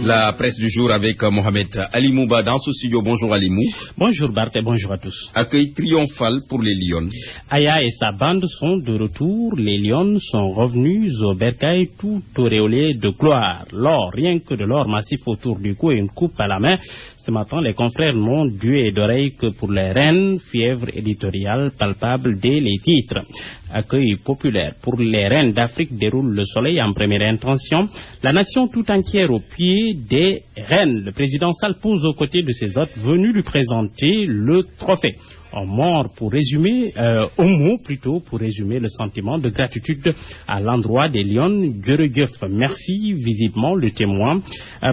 La presse du jour avec Mohamed Ali Mouba dans ce studio. Bonjour Ali Mou. Bonjour Bart et bonjour à tous. Accueil triomphal pour les Lions. Aya et sa bande sont de retour. Les Lions sont revenus au bercail tout auréolés de gloire. L'or, rien que de l'or massif autour du cou et une coupe à la main. Ce matin, les confrères n'ont d'yeux d'oreilles que pour les reines, fièvre éditoriale palpable dès les titres. Accueil populaire pour les reines d'Afrique déroule le soleil en première intention. La nation tout entière au pied des reines. Le président Sall pose aux côtés de ses hôtes venus lui présenter le trophée. Au mot pour résumer le sentiment de gratitude à l'endroit des Lions. Gueregueuf, merci, visiblement le témoin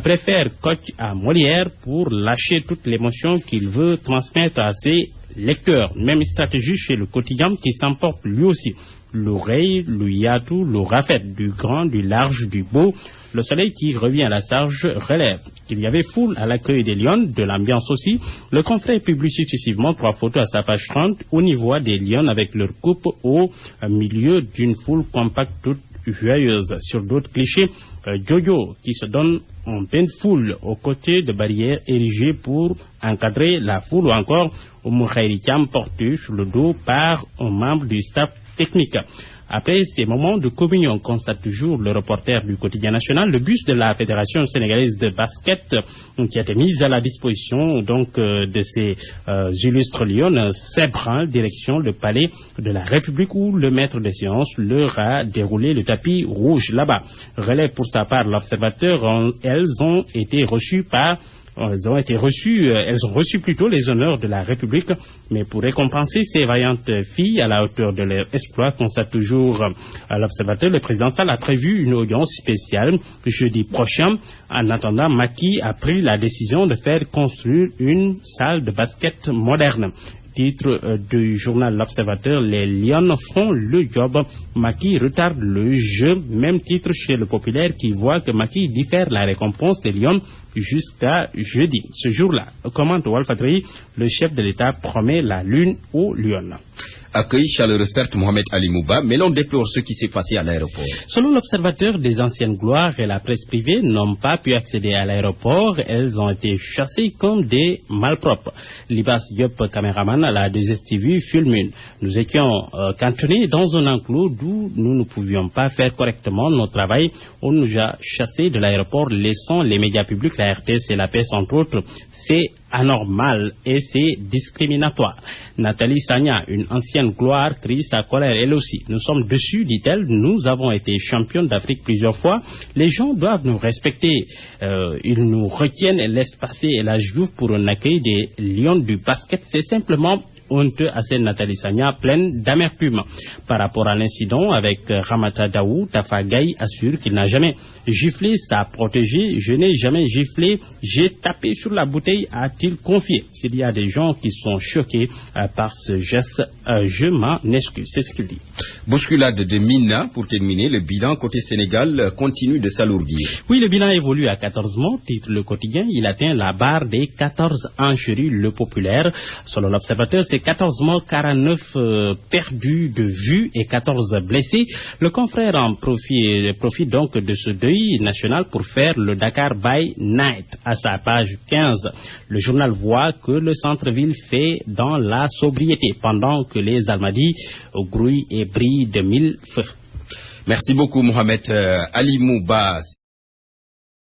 préfère coq à Molière pour lâcher toute l'émotion qu'il veut transmettre à ses lecteurs. Même stratégie chez le quotidien qui s'emporte lui aussi. L'oreille, le yatou, le rafet, du grand, du large, du beau. Le soleil qui revient à la charge relève qu'il y avait foule à l'accueil des Lions, de l'ambiance aussi. Le confrère publie successivement 3 photos à sa page 30 au niveau des Lions avec leur coupe au milieu d'une foule compacte toute joyeuse. Sur d'autres clichés, Jojo qui se donne en pleine foule aux côtés de barrières érigées pour encadrer la foule ou encore Oumou Khayri Thiam porté sur le dos par un membre du staff technique. Après ces moments de communion, constate toujours le reporter du quotidien national, le bus de la Fédération sénégalaise de basket qui a été mis à la disposition de ces illustres lions s'ébranle direction le palais de la République où le maître des séances leur a déroulé le tapis rouge là-bas. Relève pour sa part l'observateur, elles ont reçu plutôt les honneurs de la République, mais pour récompenser ces vaillantes filles à la hauteur de leur exploit, constate toujours l'observateur, le président Sall a prévu une audience spéciale jeudi prochain. En attendant, Macky a pris la décision de faire construire une salle de basket moderne. Titre du journal L'Observateur, les Lions font le job, Macky retarde le jeu. Même titre chez le populaire qui voit que Macky diffère la récompense des Lions jusqu'à jeudi. Ce jour-là, commente Walfadri, le chef de l'État promet la lune aux Lions. Accueil chaleureux certes Mohamed Ali Mouba, mais l'on déplore ce qui s'est passé à l'aéroport. Selon l'observateur, des anciennes gloires et la presse privée n'ont pas pu accéder à l'aéroport. Elles ont été chassées comme des malpropres. Libas Diop, caméraman à la 2STV, fulmine. Nous étions cantonnés dans un enclos d'où nous ne pouvions pas faire correctement notre travail. On nous a chassés de l'aéroport, laissant les médias publics, la RTS et la presse entre autres. C'est anormal et c'est discriminatoire. Nathalie Sagna, une ancienne gloire, crie sa colère elle aussi. Nous sommes dessus, dit-elle, nous avons été championnes d'Afrique plusieurs fois. Les gens doivent nous respecter. Ils nous retiennent et laissent passer et la joue pour un accueil des Lions du basket. C'est simplement honteux, assène Nathalie Sagna, pleine d'amertume. Par rapport à l'incident avec Ramata Daou, Tafa Gaye assure qu'il n'a jamais giflé sa protégée. Je n'ai jamais giflé, j'ai tapé sur la bouteille, a-t-il confié. S'il y a des gens qui sont choqués par ce geste, je m'en excuse. C'est ce qu'il dit. Bousculade de Mina, pour terminer, le bilan côté Sénégal continue de s'alourdir. Oui, le bilan évolue à 14 morts, titre le quotidien. Il atteint la barre des 14 encheries, le populaire. Selon l'observateur, c'est 14 morts, 49 perdus de vue et 14 blessés. Le confrère en profite donc de ce deuil national pour faire le Dakar by Night. À sa page 15, le journal voit que le centre-ville fait dans la sobriété pendant que les Almadies grouillent et brillent de 1000 feux. Merci beaucoup Mohamed Ali Mouba.